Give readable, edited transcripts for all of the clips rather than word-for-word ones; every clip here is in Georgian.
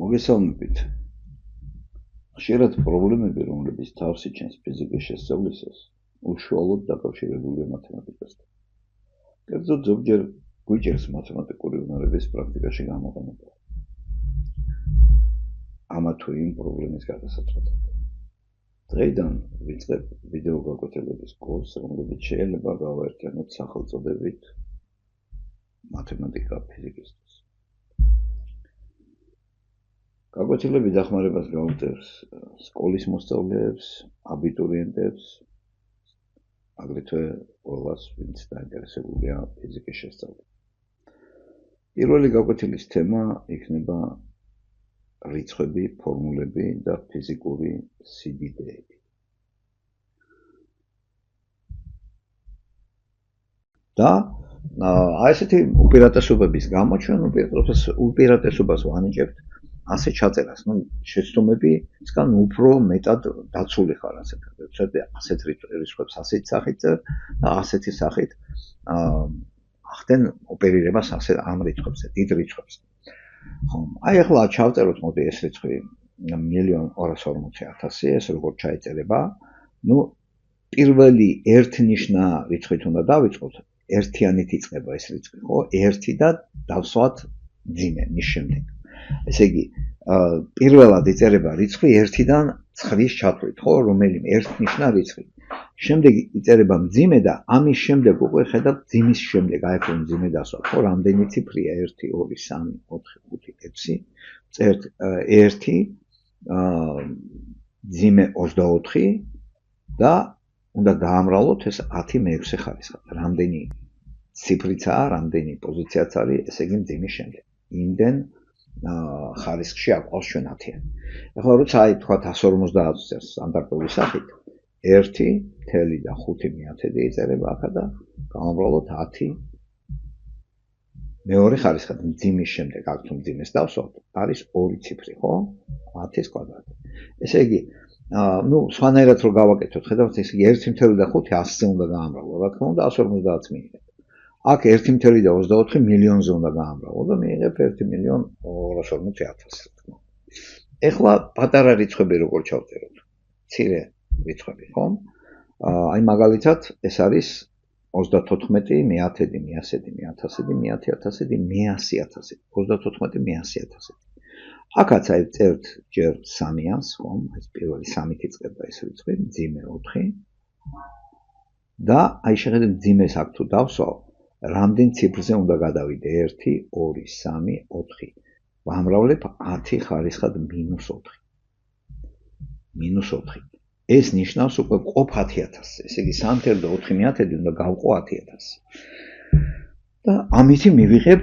მოგესალმებით. ხშირად პრობლემები, რომლებიც თავს იჩენს ფიზიკის შესწავლისას, უშუალოდ დაკავშირებულია მათემატიკასთან. კერძოდ ზოგჯერ გვიჭერს მათემატიკური უნარების პრაქტიკაში გამოყენება. ამა თუ იმ პრობლემის გადასაწყვეტად. დღეიდან ვიწყებ ვიდეო გაკვეთილების კურსს, რომლებიც შეიძლება გავაერთიანოთ სახელწოდებით მათემატიკა ფიზიკისთვის. გაკვეთილები დახმარებას გაუწევს სკოლის მოსწავლეებს, აბიტურიენტებს, აგრეთვე ყველას, ვინც დაინტერესებულია ფიზიკის შესწავლით. პირველი გაკვეთილის თემა იქნება რიცხვები, ფორმულები და ფიზიკური სიდიდეები. და ესეთი უპირატესობების გამო ჩვენ უპირატესობას ვანიჭებთ ასე ჩაწერას, შეცდომებისგან უფრო მეტად დაცული ხარ ასეთ რიცხვებს ასეთ სახით წერს და ასეთი სახით ახდენ ოპერირებას ამ რიცხვებზე, დიდ რიცხვებზე. აი ახლა ჩავწეროთ მოდი ეს რიცხვი 1,240,000, ეს როგორ ჩაეწერება? პირველი ერთნიშნა რიცხვით უნდა დავიწყოთ, ერთიანით იწყება ეს რიცხვი, ხო? 1 და დავსვათ მძიმე მის შემდეგ. ესე იგი, პირველად იწერება რიცხვი 1-დან 9-ის ჩათვლით, ხო, რომელიმე ერთნიშნა რიცხვი. შემდეგ იწერება მძიმე და ამის შემდეგ უკვე ხედავთ მძიმის შემდეგ, აი ხო მძიმე დასვათ, ხო, რამდენი ციფრია 1, 2, 3, 4, 5, 6, წერთ 1, მძიმე 24 და უნდა დაამრავლოთ ეს 10 მე-6 ხარისხად. რამდენი ციფრიცაა, რამდენი პოზიციაც არის, ესე იგი მძიმის შემდეგ. იმდენ ხარისხში აყვავს ჩვენ 10-იანი. ახლა როცა აი თქვათ 150-ს წერს სტანდარტული სახით, 1,5 იწერება აქა და გავამრავლოთ 10 მეორე ხარისხად მძიმის შემდეგ, აქ თუ მძიმეს დავსვათ, არის 2 ციფრი, ხო? 10-ის კვადრატი. ესე იგი, სხვანაირად რო გავაკეთოთ, ხედავთ, ესე იგი 1,5 100-ზე უნდა გაამრავლო, რა თქმა უნდა 150-ს მიიღებ. აქ 1,24 მილიონზე უნდა გაამრავლო და მიიღებ 1,240,000. ეხლა პატარა რიცხვები როგორ ჩავწეროთ? მცირე რიცხვები, ხო? აი მაგალითად, ეს არის 34, 110, 110, 110, 110, 100,000, 34, 100,000. აქაც აი წერთ ჯერ 3-ას, ხო? ეს პირველი 3-ით იწყება ეს რიცხვი, მძიმე 4. და აი შეხედეთ მძიმეს აქ თუ დავსვავ, რამდენ ციფრზე უნდა გადავიდე? 1, 2, 3, 4. ვამრავლებ 10 ხარისხად -4. -4. ეს ნიშნავს უკვე ყოფ 10,000-ზე. ესე იგი 3 და 4 მე-10 უნდა გავყო 10,000. და ამით მივიღებ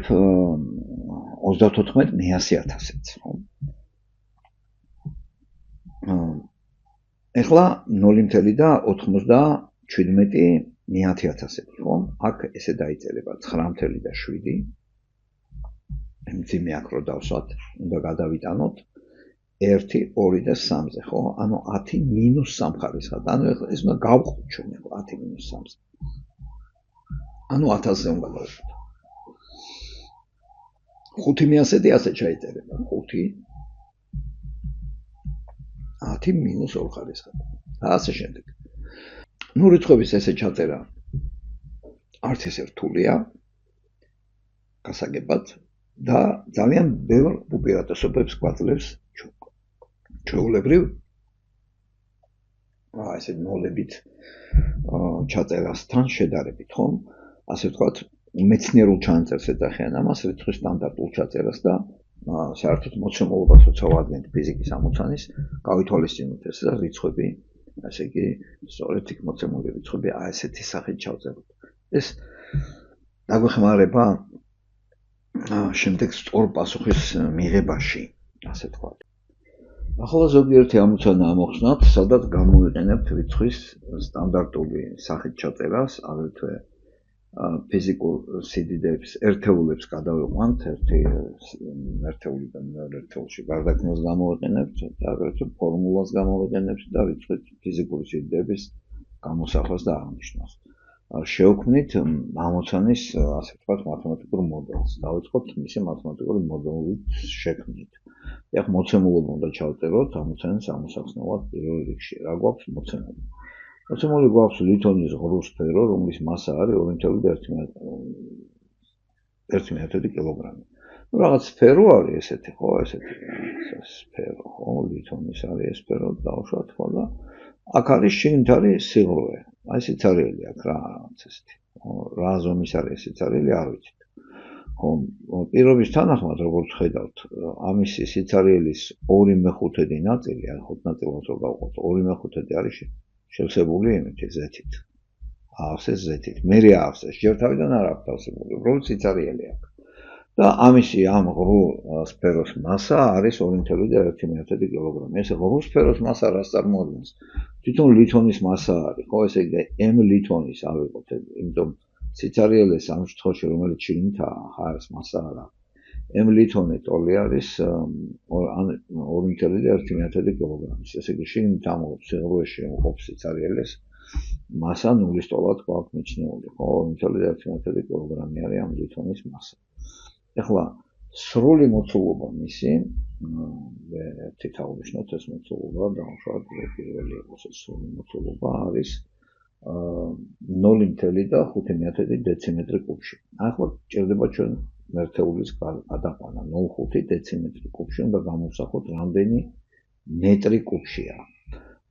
34 მე-100,000-ს, ხო? ეხლა 0,97 მე-10,000, ხო? აქ ესე დაიწერება 9,7. მძიმე აქ რო დავსვათ, უნდა გადავიტანოთ 1, 2 და 3-ზე, ხო? ანუ 10 - 3 ხარისხად. ანუ ეხლა ეს უნდა გავყოთ ჩვენ ეხლა 10 - 3-ზე. ანუ 1000-ზე უნდა გავყოთ. 5 მე-100 ასე ჩაიწერება, 5 10 - 2 ხარისხად. და ასე შემდეგ. რიცხვების ესე ჩაწერა არც ესე რთულია გასაგებად და ძალიან ბევრ უპირატესობებს გვაძლევს ჩვეულებრივ ესე ნოლებით ჩაწერასთან შედარებით, ხო? ასე ვთქვათ, მეცნიერულ ჩანაწერს ეძახიან ამას რიცხვის სტანდარტულ ჩაწერას და საერთოდ მოცემულობას როცა ვადგენთ ფიზიკის ამოცანის, გავითვალისწინოთ ეს და რიცხვები, ასე იგი, სწორედ იქ მოცემული რიცხვები ასეთი სახით ჩავწეროთ. ეს დაგვეხმარება შემდეგ სწორ პასუხის მიღებაში, ასე ვთქვათ. ახლა ზოგიერთი ამოცანა ამოხსნათ, სადაც გამოვიყენებთ რიცხვის სტანდარტული სახით ჩაწერას, აგრეთვე ფიზიკურ სიდიდეებს, ერთეულებს გადავიყვანთ, ერთი ერთეულიდან მეორე ერთეულში გარდაქმნას გამოვიყენებთ და აგრეთვე ფორმულას გამოვიყენებთ და რიცხვის ფიზიკური სიდიდეების გამოსახვას და აღნიშვნას. შევქმნით ამოცანის ასე ვთქვათ მათემატიკურ მოდელს. დავიწყოთ მისი მათემატიკური მოდელით შექმნით. ეხლა მოცემულობა უნდა ჩავწეროთ ამოცანის ამოსახსნელად პირველ რიგში. რა გვაქვს მოცემული? მოცემული გვაქვს ლითონის ღრუ სფერო, რომლის მასა არის 2.1 კილოგრამი. ну რაღაც სფერო არის ესეთი, ხო, ესეთი სფერო, ხო, ლითონის არის ეს სფერო, დავუშვათ, ხო და აქ არის შიგნით არის სიღრუე. აი სიცარიელი აქვს რა, რაღაც ესეთი. რა ზომის არის სიცარიელი, არ ვიცით. ხო, პირობის თანახმად, როგორც ხედავთ, ამისი სიცარიელის 2/5 ნაწილი, ან 5 ნაწილად რო გავყოთ, 2/5 არის შევსებული იმით, ზეთით. აავსეს ზეთით. მე აავსეს, ჯერ თავიდან არ აქვს ავსებული, უბრალოდ სიცარიელი აქვს. და ამისი ამ ღრუ სფეროს მასა არის 2.1 კილოგრამი. ეს ღრუ სფეროს მასა რას წარმოადგენს? თვითონ ლითონის მასა არის, ხო, ესე იგი m ლითონის ავიღოთ, იმიტომ სიცარიელეს ამ შემთხვევაში რომელიც შიგნითაა, ხარს მასა არა. m ლითონი ტოლი არის 2.1 კილოგრამის. ესე იგი შიგნით ამოღებს სიღრუეში მოყოფს სიცარიელეს მასა 0-ის ტოლად გვაქვს მიჩნეული, ხო, 2.1 კილოგრამი არის ამ ლითონის მასა. ეხლა სრული მოცულობა მისი, ერთი თავნიშნოთ ეს მოცულობა, დავუშვათ პირველი იყოს ეს სრული მოცულობა არის 0.5 დეციმეტრი კუბში. ახლა ჭირდება ჩვენ მერთეულის გადაყვანა 0.5 დეციმეტრი კუბში, უნდა გამოვსახოთ რამდენი მეტრი კუბშია.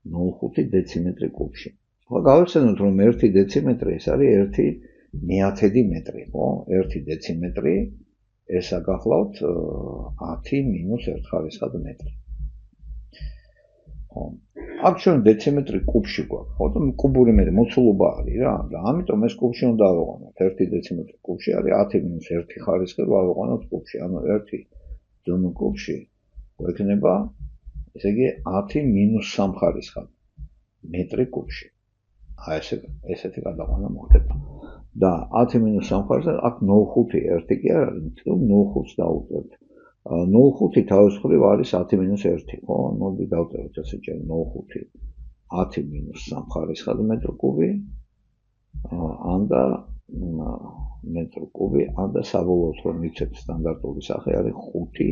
0.5 დეციმეტრი კუბში. ახლა გავიხსენოთ რომ 1 დეციმეტრი ეს არის 1/10 მეტრი, ხო? 1 დეციმეტრი ესა გახლავთ 10 - 1 ხარისხად მეტრი. ხო. აქ ჩვენ დეციმეტრი კუბში გვაქვს, ხო და კუბური მოცულობა არის რა და ამიტომ ეს კუბში უნდა ავიყვანოთ. 1 დეციმეტრი კუბში არის 10 - 1 ხარისხი ავიყვანოთ კუბში. ანუ 1 დნ კუბში გვექნება ესე იგი 10 - 3 ხარისხად მეტრი კუბში. აი ესეთი გადაყვანა მოხდება. და 10 - 3 ხარისხად აქ 0.5 1 კი არ არის, 0.5-ს დავუწერთ. 0.5 თავის მხრივ არის 10 - 1, ხო? მოდი დავწეროთ ესე ჯერ 0.5 10 - 3 ხარისხად მეტრი კუბი. ანდა მეტრი კუბი, ანდა საბოლოოდ რომ მიცეთ სტანდარტული სახე არის 5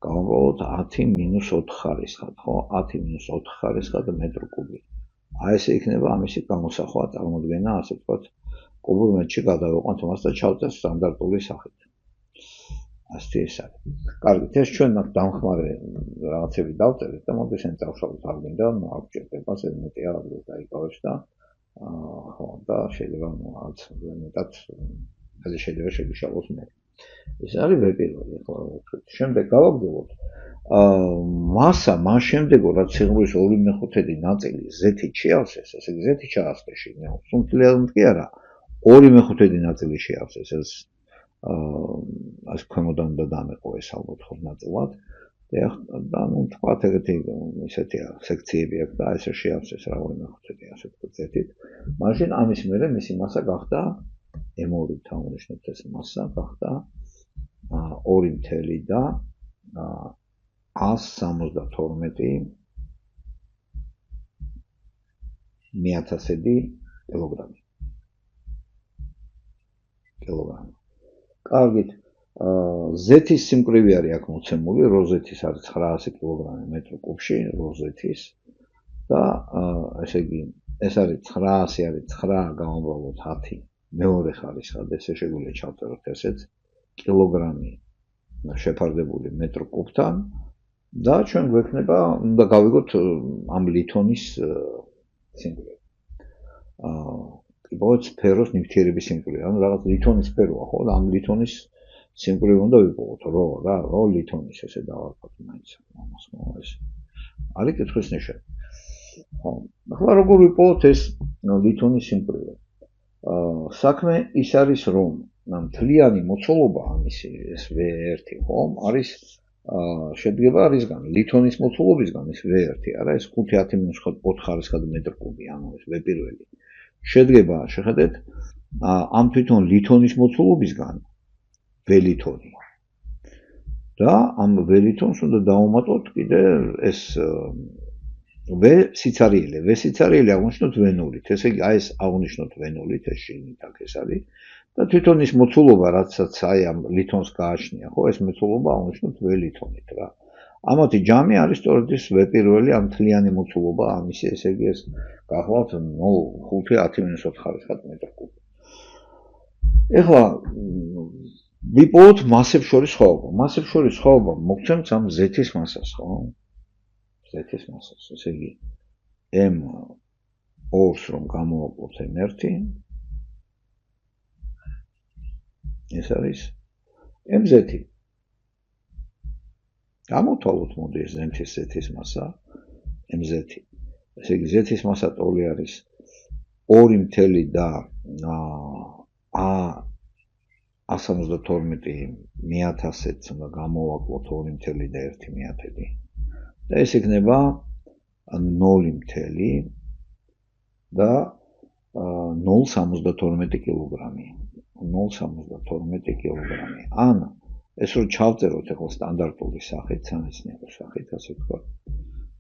გავამრავლოთ 10 - 4 ხარისხად, ხო? 10 - 4 ხარისხად მეტრი კუბი. აი ესე იქნება ამისი გამოსახვა, წარმოდგენა, ასე ვთქვათ, კუბურ მეტრში გადავიყვანთ მას და ჩავწერთ სტანდარტული სახით. ასეთი ეს არის. კარგით, ეს ჩვენ აქ დამხმარე რაღაცები დავწერეთ და მოდი შენ წავშალოთ არ გინდა, არ გჭირდება, ეს მეტი არ არის დაიკავებს და ხო და შეიძლება რაღაც მეტად ასე შეიძლება შეგიშალოს მე. ეს არის ვეპირველი, ხო, შემდეგ გავაგრძელოთ. მასა მას შემდეგო რაც სიღრუის 2/5 ნაწილი ზეთით შეავსეს, ესე იგი ზეთი ჩაასხეს შიგნით, სუნთლიანად კი არა, 2/5 ნაწილი შეავსეს, ეს ასე ქვემოდან უნდა დამეყო ეს ალბათ ხო ნაწილად. და ნუ თქვათ ეგეთი ისეთი სექციები აქვს და ესე შეავსეს რა 2/5 ასე ვთქვათ ზეთით. მაშინ ამის მერე მისი მასა გახდა m2 თავნიშნოთ ეს მასა გახდა 2 და 172 1000 კილოგრამი. კარგით, ზეთის სიმკვრივე არის აქ მოცემული, როზეთის არის 900 კილოგრამი მეტრი კუბში, როზეთის და ესე იგი ეს არის 900 არის 9 გავამრავლოთ 10 მეორე ხარისხად, ესე შეგვიძლია ჩავწეროთ ესეც კილოგრამი შეფარდებული მეტრი კუბთან და ჩვენ გვექნება უნდა გავიგოთ ამ ლითონის სიმკვრივე. იბოც სფეროს ნივთიერების სიმკვრივე, ანუ რაღაც ლითონის სფეროა, ხო და ამ ლითონის სიმკვრივე უნდა ვიპოვოთ, რო ლითონის ესე დავარქვათ მაინც ამას, ხო ეს არის კითხვის ნიშანი. ხო, ახლა როგორ ვიპოვოთ ეს ლითონის სიმკვრივე? საქმე ის არის, რომ მთლიანი მოცულობა ამისი ეს V1, ხო, არის შედგება რისგან? ლითონის მოცულობისგან ეს V1 არა, ეს 5-10 - 4 ხარისხად მეტრი კუბი, ანუ ეს V1. შედგება, შეხედეთ, ამ თვითონ ლითონის მოცულობისგან V-ლითონი. და ამ V-ლითონს უნდა დავუმატოთ კიდე ეს V სიცარიელე, V სიცარიელე აღნიშნოთ V0-ით. ესე იგი, აი ეს აღნიშნოთ V0-ით, ეს შიგნით აქ ეს არის. და თვითონ ის მოცულობა, რაცაც აი ამ ლითონს გააჩნია, ხო, ეს მოცულობა აღნიშნოთ V ლითონით რა. ამათი ჯამი არის სწორედ ის V პირველი ამ მთლიანი მოცულობა, ამისი, ესე იგი ეს გახლავთ 0.5-10-4 მეტր კუბი. ეხლა ვიპოვოთ მასებს შორის სხვაობა. მასებს შორის სხვაობა მოგცემთ ამ Z-ის მასას, ხო? Z-ის მასას. ესე იგი M2-ს რომ გამოვაკლოთ M1, ეს არის MZ. გამოვთვალოთ მოდი ეს Z-ის მასა, MZ. ესე იგი Z-ის მასა ტოლი არის 2 და 172 1000-ს უნდა გამოვაკლოთ 2 და 1/1000. და ეს იქნება 0 და 0.72 კილოგრამი. 0.72 კილოგრამი. ან ეს რო ჩავწეროთ ახლა სტანდარტული სახით, სამეცნიერო სახით, ასე ვთქვათ.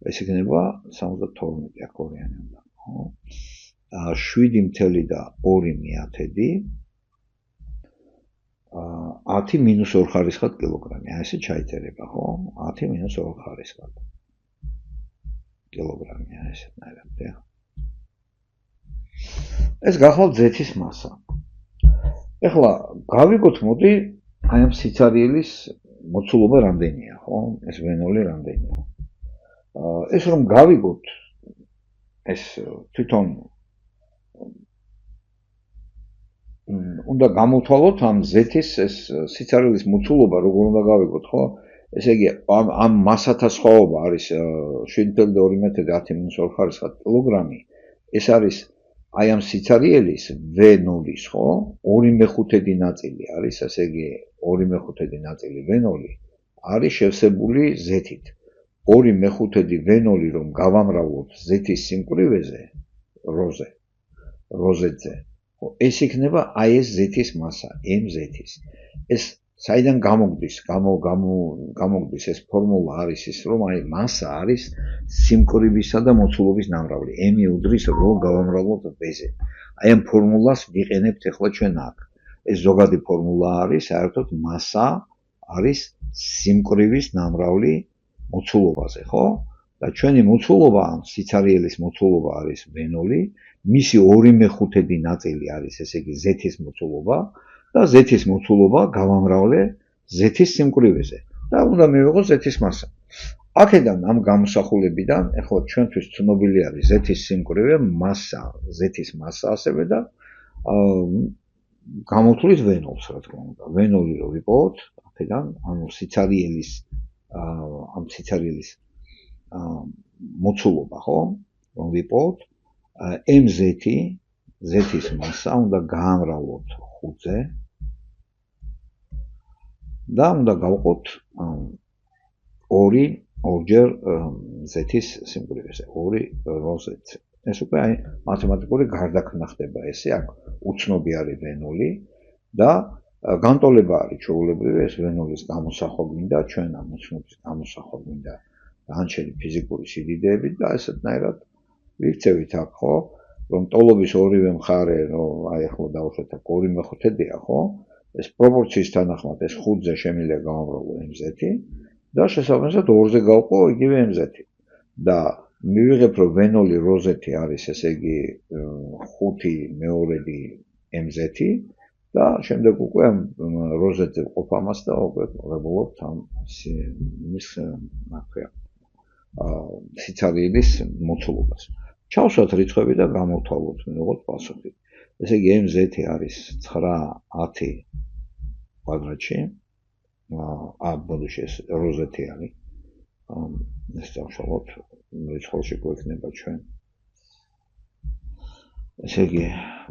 ეს იქნება 72 აკორიანი უნდა, ხო? 7 და 2/1000 10-2 ხარისხად კილოგრამი. აი ესე ჩაიწერება, ხო? 10-2 ხარისხად კილოგრამი, აი ესეთნაირად, ხო? ეს გახლავთ Z-ის მასა. ეხლა გავიგოთ მოდი აი ამ სიცარიელის მოცულობა რამდენია, ხო? ეს V0 რამდენია? ეს რომ გავიგოთ ეს თვითონ უნდა გამოვთვალოთ ამ Z-ის ეს სიცარიელის მოცულობა როგორ უნდა გავიგოთ, ხო? ესე იგი ამ მასათა სხვაობა არის 7.2 და 10-2 ხარისხად კილოგრამი. ეს არის აი ამ სიცარიელის V0-ის, ხო? 2/5 ნაწილი არის, ესე იგი 2/5 ნაწილი V0 არის შევსებული Z-ით. 2/5 V0 რომ გავამრავლოთ Z-ის სიმკვრივეზე, როზე, ხო, ეს იქნება აი ეს Z-ის მასა, MZ-ის. ეს საიდან გამოგდის? გამოგდის ეს ფორმულა არის ის, რომ აი მასა არის სიმკვრივისა და მოცულობის ნამრავლი. M-ი უდრის რო გავამრავლოთ V-ზე. აი ამ ფორმულას ვიყენებთ ახლა ჩვენ აქ. ეს ზოგადი ფორმულა არის, საერთოდ მასა არის სიმკვრივის ნამრავლი მოცულობაზე, ხო? და ჩვენი მოცულობა, სიცარიელის მოცულობა არის V0, მისი 2/5 ნაწილი არის, ესე იგი Z-ის მოცულობა და Z-ის მოცულობა გავამრავლე Z-ის სიმკვრივეზე და უნდა მივიღოთ Z-ის მასა. აქედან ამ გამოსახულებიდან ახლა ჩვენთვის ცნობილი არის Z-ის სიმკვრივე, მასა, Z-ის მასა ასევე და გამოვთვლით V0-ს, რა თქმა უნდა. V0 რო ვიპოვოთ, აქედან ანუ სიცარიელის მოცულობა, ხო? რომ ვიპოვოთ MZ, Z-ის მასა უნდა გაამრავლოთ 5-ზე და უნდა გავყოთ 2 ორჯერ Z-ის სიმკვრივეზე, 2 როზე. ეს უკვე აი მათემატიკური გარდაქმნა ხდება ესე, აქ უცნობი არის V0 და განტოლება არის ჩვეულებრივი ეს V0-ის გამოსახვა გვინდა, ჩვენ ამ უცნობის გამოსახვა გვინდა განჩენი ფიზიკური სიდიდეებით და ესეთნაირად ვიქცევით აქ, ხო, რომ ტოლობის ორივე მხარე, რომ აი ახლა დავუშვათ აქ 2/5-ია, ხო? ეს პროპორციის თანახმად ეს 5-ზე შემიძლია გავამრავლო MZ და შესაბამისად 2-ზე გავყო იგივე MZ. და მივიღებ რომ V0 როზეთი არის, ესე იგი 5/2 MZ და შემდეგ უკვე როზეთზე ვყოფ ამას და უკვე ვღებულობთ ამ მის ნაქვია სიცარიელის მოცულობას. ჩავსვათ რიცხვები და გამოვთვალოთ, მივიღოთ პასუხი. ესე იგი MZ არის 9-10 კვადრატში. ბოდიში ეს როზეთი არის. ეს დავშალოთ რიცხვში გვექნება ჩვენ. ესე იგი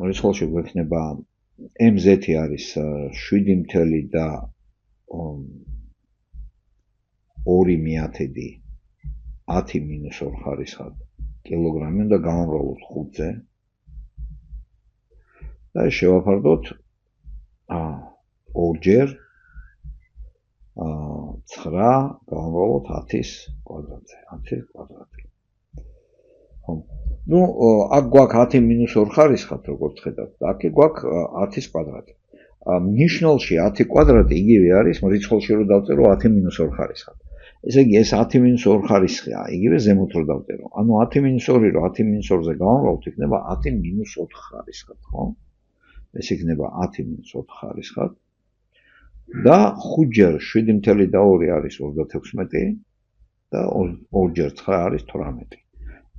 რიცხვში გვექნება MZ არის 7 და 2/1000 10-2 ხარისხად კილოგრამი უნდა გავამრავლოთ 5-ზე და შევაფარდოთ ორჯერ 9 გავამრავლოთ 10-ის კვადრატზე, 10 კვადრატი. ნუ აქ გვაქვს 10 - 2 ხარისხად, როგორც ხედავთ, და აქ გვაქვს 10-ის კვადრატი. ნიშნულში 10 კვადრატი იგივე არის, რიცხვში რო დავწერო 10 - 2 ხარისხად. ესე იგი ეს 10 - 2 ხარისხია, იგივე ზემოთ რო დავწერო. ანუ 10 - 2 რო 10 - 2-ზე გავამრავლოთ, იქნება 10 - 4 ხარისხად, ხო? ეს იქნება 10 - 4 ხარისხად. და 5 ჯერ 7.2 არის 36 და 2 ჯერ 9 არის 18.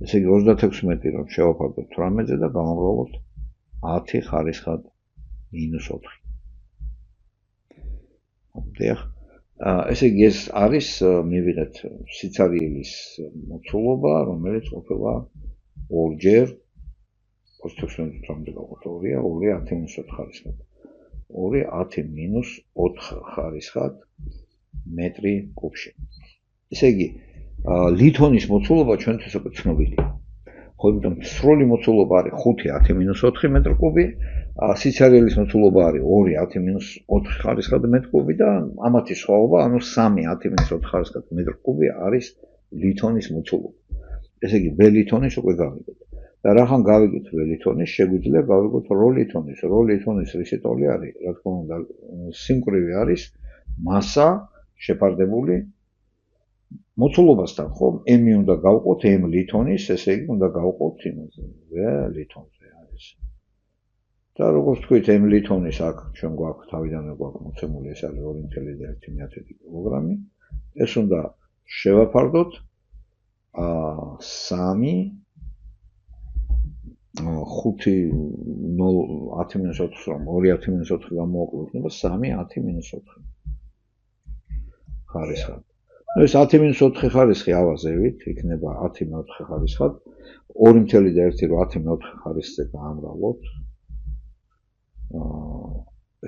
ესე იგი 36 რომ შევაფარდოთ 18-ზე და გავამრავლოთ 10 ხარისხად -4. დიახ. ესე იგი ეს არის მივიღეთ სიცარიელის მოცულობა, რომელიც ყოფილა 2 ჯერ 36-მდე გავყოთ 2-ია, 2 10 - 4 ხარისხად. 2 10 - 4 ხარისხად მეტრი კუბში. ესე იგი ლითონის მოცულობა ჩვენთვის უკვე ცნობილია. ხო, იმიტომ სრული მოცულობა არის 5 10 - 4 მეტრი კუბი, სიცარიელის მოცულობა არის 2 10 - 4 ხარისხად მეტრი კუბი და ამათი სხვაობა, ანუ 3 10 - 4 ხარისხად მეტრი კუბი არის ლითონის მოცულობა. ესე იგი ბელითონის უკვე გავიგეთ. და რახან გავიგეთ ბელითონის, შეგვიძლია გავიგოთ როლითონის. როლითონის რისი ტოლი არის? რა თქმა უნდა, სიმკვრივე არის მასა შეფარდებული მოცულობასთან, ხო? m-ი უნდა გავყოთ m ლითონის, ესე იგი უნდა გავყოთ იმაზე, ლითონზე არის. და როგორც თქვით, m ლითონის აქ ჩვენ გვაქვს თავიდანვე გვაქვს მოცემული, ეს არის 2.1 კილოგრამი. ეს უნდა შევაფარდოთ 3 5 0 10 - 4 რომ 2 10 - 4 გამოვაკლოთ, იქნება 3 10 - 4 ხარისხად. ეს 10 - 4 ხარისხი ავაზევით, იქნება 10 - 4 ხარისხად. 2.1 რო 10 - 4 ხარისხზე გაამრავლოთ.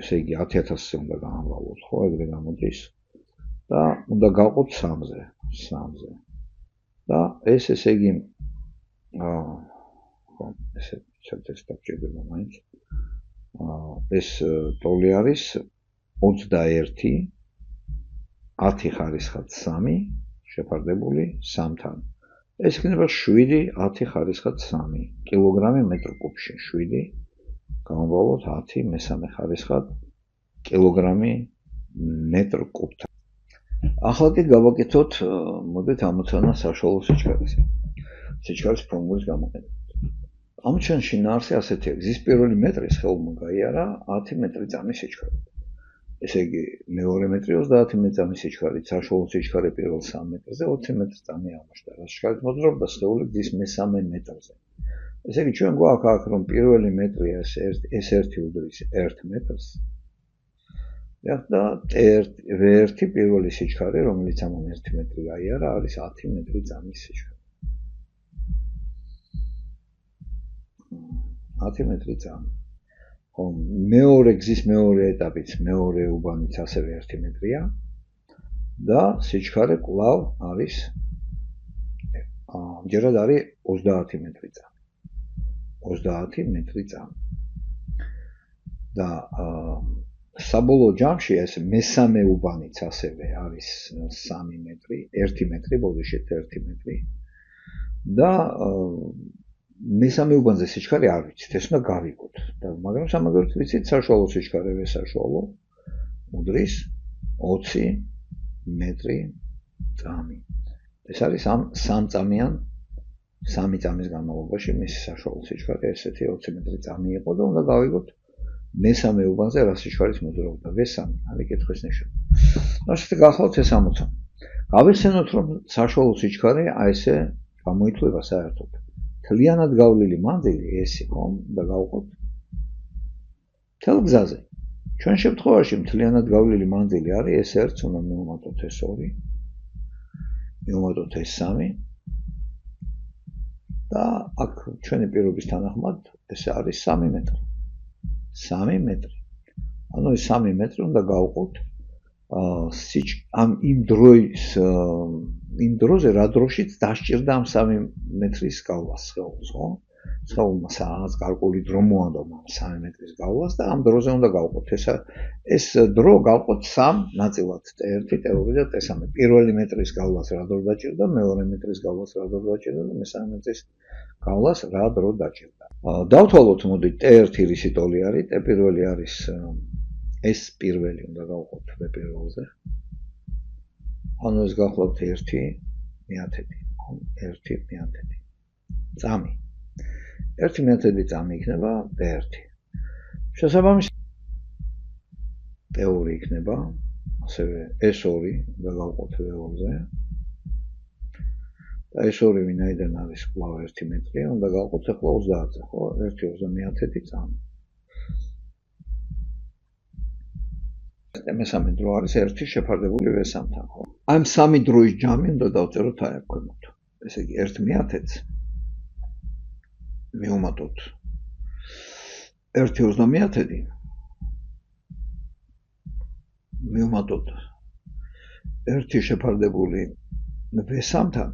ესე იგი 10,000-ზე უნდა გაამრავლოთ, ხო, ეგრე გამოდის. და უნდა გავყოთ 3-ზე. და ეს ესე იგი ხო, ესე ცოტა დაგჭირდება მაინც. ეს ტოლი არის 21 10 ხარისხად 3 შეფარდებული 3-თან. ეს იქნება 7 10 ხარისხად 3 კილოგრამი მეტр კუბში. 7 გამოვავლოთ 10 მესამე ხარისხად კილოგრამი მეტр კუბთან. ახლა კი გავაკეთოთ, მოდით ამოცანა საშუალო სიჩქარეზე. სიჩქარის ფორმულის გამოყენება. ამ ჩვენ შინაარსი ასეთი არის. ის პირველი მეტრის ხელმა გაიარა 10 მეტრი წამის სიჩქარით. ესე იგი მეორე მეტრი 30 მეტრი წამის სიჩქარით, საშუალო სიჩქარე პირველ 3 მეტრზე 20 მეტრი წამი აღმოჩნდა. რა სიჩქარით მოძრაობდა სხეული გზის მესამე მეტრზე. ესე იგი ჩვენ გვაქვს აქ რომ პირველი მეტრია ეს ერთი უდრის 1 მეტრს. და V1 პირველი სიჩქარე, რომელიც ამან 1 მეტრი გაიარა, არის 10 მეტრი წამის სიჩქარე. 10 მეტრი წამი. ხო, მეორე გზის მეორე ეტაპიც, მეორე უბანიც ასევე 1 მეტრია და სიჩქარე კვლავ არის ამჯერად არის 30 მეტრი წამი. 30 მეტრი წამი. და საბოლოო ჯამში ეს მესამე უბანიც ასევე არის 3 მეტრი, 1 მეტრი, ბოდიშეთ 1 მეტრი. და მესამე უბანზე სიჩქარე არ ვიცით, ეს უნდა გავიგოთ. და მაგრამ სამაგეროთ ვიცით საშუალო სიჩქარე საშუალო უდრის 20 მეტრი წამი. ეს არის ამ 3 წამის განმავლობაში მის საშუალო სიჩქარე ესეთი 20 მეტრი წამი იყო და უნდა გავიგოთ მესამე უბანზე რა სიჩქარით მოძრაობდა V3 არის კითხვის ნიშანი. ასეთი გახლავთ ეს ამოცანა. გავიხსენოთ რომ საშუალო სიჩქარე აი ესე გამოითვლება საერთოდ. თლიანად გავლილი მანძილი ეს იყო და გავყოთ თელ გზაზე. ჩვენ შემთხვევაში მთლიანად გავლილი მანძილი არის S1, უნდა მივუმატოთ S2, მივუმატოთ S3 და აქ ჩვენი პირობის თანახმად ეს არის 3 მეტრი. 3 მეტრი. ანუ ეს 3 მეტრი უნდა გავყოთ იმ დროზე რა დროშიც დასჭირდა ამ 3 მეტრის გავლას სხეულს, ხო? სხეულმა რაღაც გარკვეული დრო მოანდომა 3 მეტრის გავლას და ამ დროზე უნდა გავყოთ. ეს დრო გავყოთ 3 ნაწილად: T1, T2 და T3. პირველი მეტრის გავლას რა დრო დაჭირდა, მეორე მეტრის გავლას რა დრო დაჭირდა და მესამე მეტრის გავლას რა დრო დაჭირდა. დავთვალოთ, მოდი, T1 რისი ტოლი არის, T1 არის ეს პირველი უნდა გავყოთ T1-ზე. ანუ ეს გახლავთ 1 მეათედი. 1 მეათედი. წამი. 1 მეათედი წამი იქნება T1. შესაბამისად T2 იქნება, ასევე S2 უნდა გავყოთ V2-ზე. და S2 ვინაიდან არის კვლავ 1 მეტრი, უნდა გავყოთ ახლა 30-ზე, ხო? 1/30 წამი. მესამე დრო არის 1 შეფარდებული V3-თან, ხო? ამ 3 დროის ჯამი უნდა დავწეროთ აი აქ ქვემოთ. ესე იგი 1/30-ს მივუმატოთ 1/30 მივუმატოთ 1 შეფარდებული V3-თან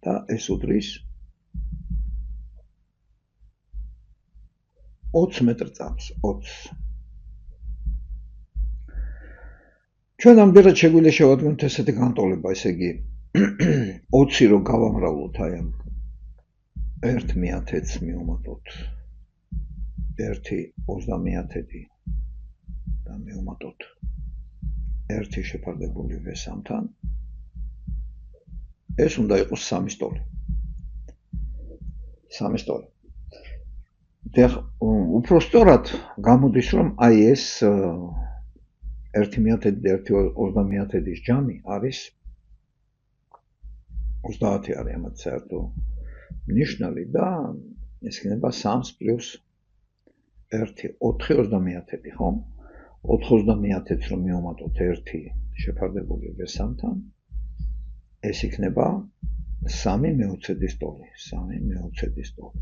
და ეს უდრის 20 მეტრ წამს, 20. ჩვენ ამდენად შეგვიძლია შევადგინოთ ესეთი განტოლება, ესე იგი 20 რო გავამრავლოთ აი ამ 1/30-ს მივუმატოთ 1/30 და მივუმატოთ 1 შეფარდებული V3-თან. ეს უნდა იყოს 3 სტოლი. 3 სტოლი. და უფრო სწორად გამოდის, რომ აი ეს 1/30 და 1/30-ის ჯამი არის 30 არის ამათ საერთო ნიშნული და ეს იქნება 3 + 1 4/30, ხო? 4/30-ს რომ მივუმატოთ 1 შეფარდებული V3-თან, ეს იქნება 3 მეოცედის ტოლი, 3 მეოცედის ტოლი.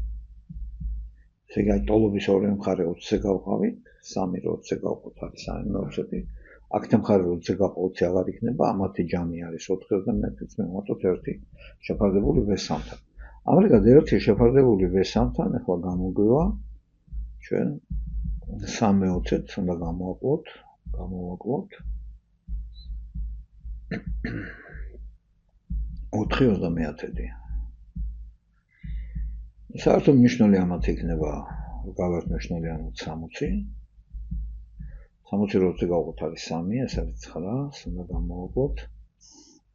ესე იგი აი ტოლობის ორივე მხარე 20-ზე გავყავით, 3 რო 20-ზე გავყოთ არის 3 მეოცედი. აქეთ მხარე რო 20-ზე გავყავთ, 20 აღარ იქნება, ამათი ჯამი არის 4/30-ს მივუმატოთ 1 შეფარდებული V3-თან. ამრიგად 1 შეფარდებული V3-თან ახლა გამოგვივა ჩვენ 3 მეოცედს უნდა გამოვაკლოთ 4/30. საერთო მნიშვნელი ამათ იქნება გავართ მნიშვნელი ანუ 60. 60 რო 20-ზე გავყოთ არის 3, ეს არის 9, უნდა გამოვაკლოთ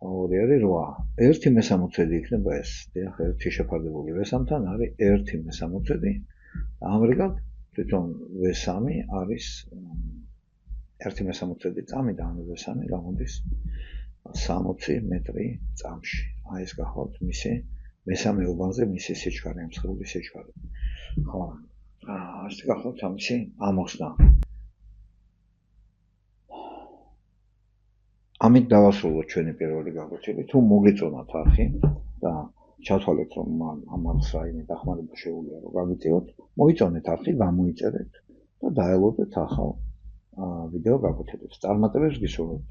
2 არის 8. 1/60 იქნება ეს. დიახ, 1 შეფარდებული V3-თან არის 1/60. ამრიგად თვითონ V3 არის 1/60 წამი და ანუ V3 გამოდის 60 მეტრი წამში. აი ეს გახლავთ მისი მესამე უბანზე მისი სიჩქარე, ამ სხეულის სიჩქარე. ხო. ასე გახლავთ ამისი ამოხსნა. ამით დავასრულოთ ჩვენი პირველი გაკვეთილი. თუ მოგეწონათ არხი და ჩათვალეთ რომ ამას რაიმე დახმარება შეუძლია რომ გაგიწევოთ, მოიწონეთ არხი, გამოიწერეთ და დაელოდეთ ახალ ვიდეო გაკვეთილებს. წარმატებებს გისურვებთ.